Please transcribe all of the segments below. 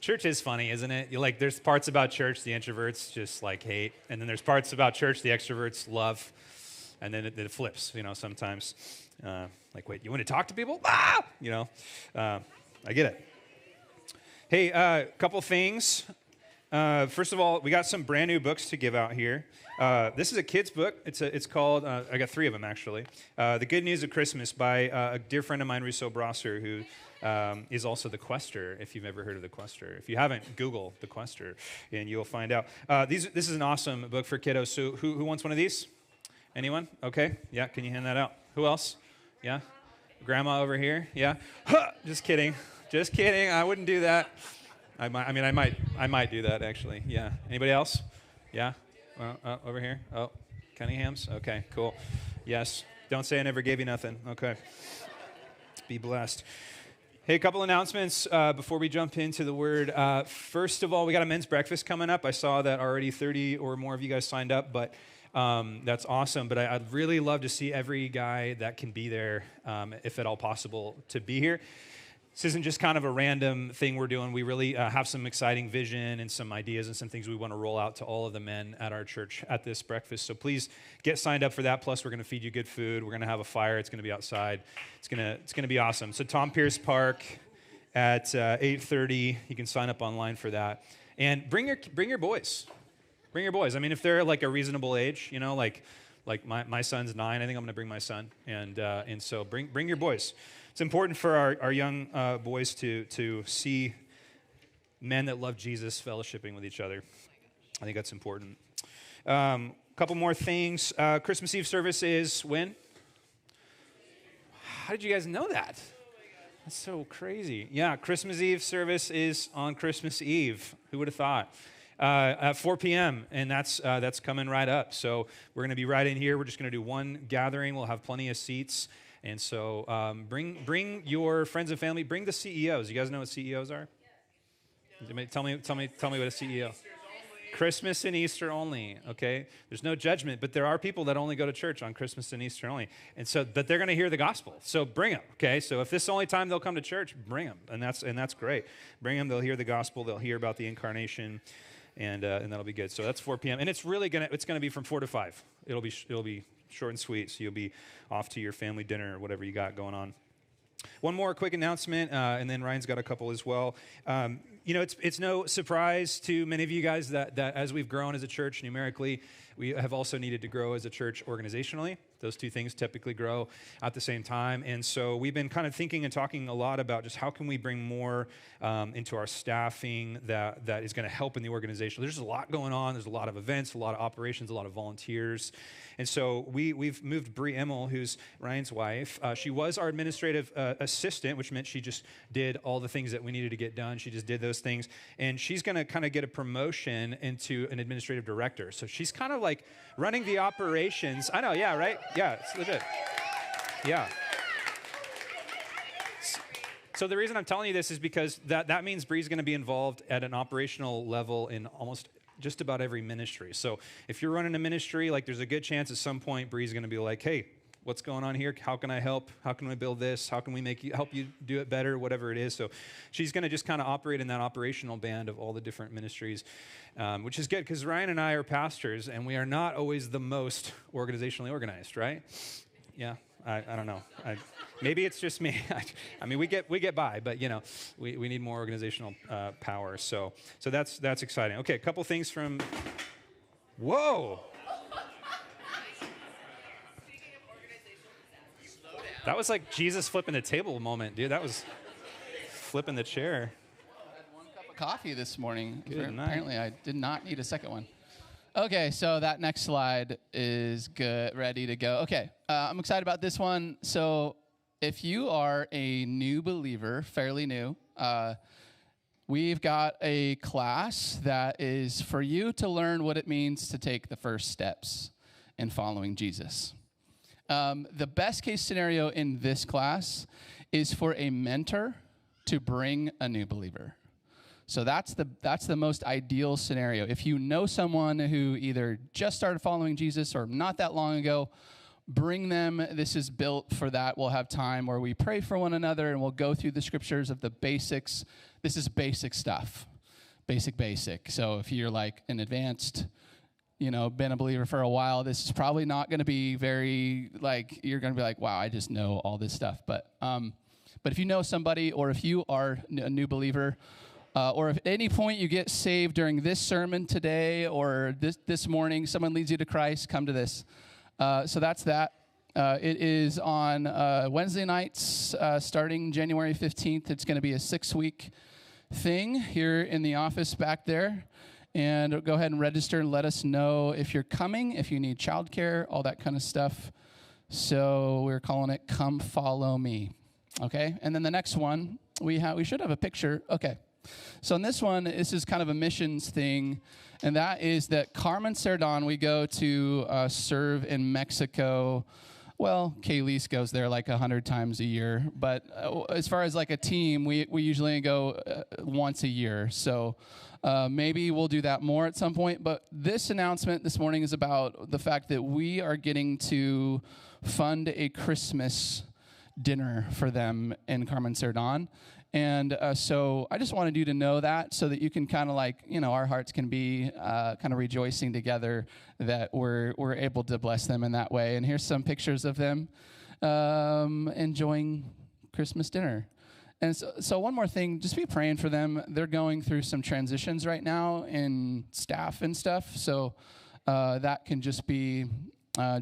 Church is funny, isn't it? There's parts about church the introverts just like hate, and then there's parts about church the extroverts love, and then it flips, sometimes. Wait, you want to talk to people? Ah! I get it. Hey, a couple things. First of all, we got some brand new books to give out here. This is a kid's book. It's called, I got 3 of them actually. The Good News of Christmas by a dear friend of mine, Rousseau Brosser, who is also the Quester, if you've ever heard of the Quester. If you haven't, Google the Quester, and you'll find out. This is an awesome book for kiddos. So who wants one of these? Anyone? Okay. Yeah, can you hand that out? Who else? Yeah? Grandma over here? Yeah? Huh! Just kidding. Just kidding. I wouldn't do that. I might do that, actually. Yeah. Anybody else? Yeah? Over here? Oh, Cunningham's? Okay, cool. Yes. Don't say I never gave you nothing. Okay. Be blessed. Hey, a couple announcements before we jump into the word. First of all, we got a men's breakfast coming up. I saw that already 30 or more of you guys signed up, but that's awesome. But I'd really love to see every guy that can be there, if at all possible, to be here. This isn't just kind of a random thing we're doing. We really have some exciting vision and some ideas and some things we want to roll out to all of the men at our church at this breakfast. So please get signed up for that. Plus, we're going to feed you good food. We're going to have a fire. It's going to be outside. It's going to be awesome. So Tom Pierce Park at 8:30. You can sign up online for that. And bring your boys. Bring your boys. I mean, if they're like a reasonable age, like my son's 9. I think I'm going to bring my son. And so bring your boys. It's important for our young boys to see men that love Jesus fellowshipping with each other. I think that's important. Couple more things. Christmas Eve service is when? How did you guys know that? That's so crazy. Yeah, Christmas Eve service is on Christmas Eve. Who would have thought? At 4 p.m., and that's coming right up. So we're going to be right in here. We're just going to do one gathering. We'll have plenty of seats. And so bring your friends and family. Bring the CEOs. You guys know what CEOs are? Yeah. Tell me what a CEO. Christmas and Easter only. Okay, there's no judgment, but there are people that only go to church on Christmas and Easter only, and so but they're going to hear the gospel. So bring them. Okay, so if this is the only time they'll come to church, bring them, and that's great. Bring them. They'll hear the gospel. They'll hear about the incarnation, and that'll be good. So that's 4 p.m. and it's gonna be from 4 to 5. It'll be short and sweet, so you'll be off to your family dinner or whatever you got going on. One more quick announcement, and then Ryan's got a couple as well. It's no surprise to many of you guys that as we've grown as a church numerically, we have also needed to grow as a church organizationally. Those two things typically grow at the same time. And so we've been kind of thinking and talking a lot about just how can we bring more into our staffing that is going to help in the organization. There's a lot going on. There's a lot of events, a lot of operations, a lot of volunteers. And so we've moved Bree Emmel, who's Ryan's wife. She was our administrative assistant, which meant she just did all the things that we needed to get done. She just did those things. And she's going to kind of get a promotion into an administrative director. So she's kind of like running the operations. I know, yeah, right? Yeah, it's legit. Yeah. So the reason I'm telling you this is because that means Bree's going to be involved at an operational level in almost just about every ministry. So if you're running a ministry, there's a good chance at some point Bree's going to be like, hey, what's going on here? How can I help? How can we build this? How can we help you do it better? Whatever it is. So she's going to just kind of operate in that operational band of all the different ministries, which is good because Ryan and I are pastors and we are not always the most organizationally organized, right? Yeah. I don't know. Maybe it's just me. I mean, we get by, but we need more organizational power. So that's exciting. Okay, a couple things from. Whoa. That was like Jesus flipping the table moment, dude. That was flipping the chair. I had 1 cup of coffee this morning. Good night. Apparently, I did not need a second one. Okay, so that next slide is good, ready to go. Okay, I'm excited about this one. So if you are a new believer, fairly new, we've got a class that is for you to learn what it means to take the first steps in following Jesus. The best case scenario in this class is for a mentor to bring a new believer. So that's the most ideal scenario. If you know someone who either just started following Jesus or not that long ago, bring them. This is built for that. We'll have time where we pray for one another and we'll go through the scriptures of the basics. This is basic stuff. basic. So if you're like an advanced, been a believer for a while, this is probably not going to be very, like, you're going to be like, wow, I just know all this stuff. But if you know somebody, or if you are a new believer, or if at any point you get saved during this sermon today or this morning, someone leads you to Christ, come to this. So that's that. It is on Wednesday nights starting January 15th. It's going to be a 6-week thing here in the office back there. And go ahead and register and let us know if you're coming, if you need childcare, all that kind of stuff. So we're calling it Come Follow Me. Okay? And then the next one, we should have a picture. Okay. So in this one, this is kind of a missions thing, and that is that Carmen Cerdon, we go to serve in Mexico. Well, Kayleese goes there like 100 times a year, but as far as like a team, we usually go once a year. So maybe we'll do that more at some point. But this announcement this morning is about the fact that we are getting to fund a Christmas dinner for them in Carmen Cerdon. And so I just wanted you to know that so that you can kind of like, our hearts can be kind of rejoicing together that we're able to bless them in that way. And here's some pictures of them enjoying Christmas dinner. And so one more thing, just be praying for them. They're going through some transitions right now in staff and stuff. So that can just be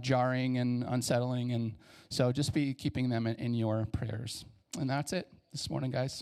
jarring and unsettling. And so just be keeping them in your prayers. And that's it this morning, guys.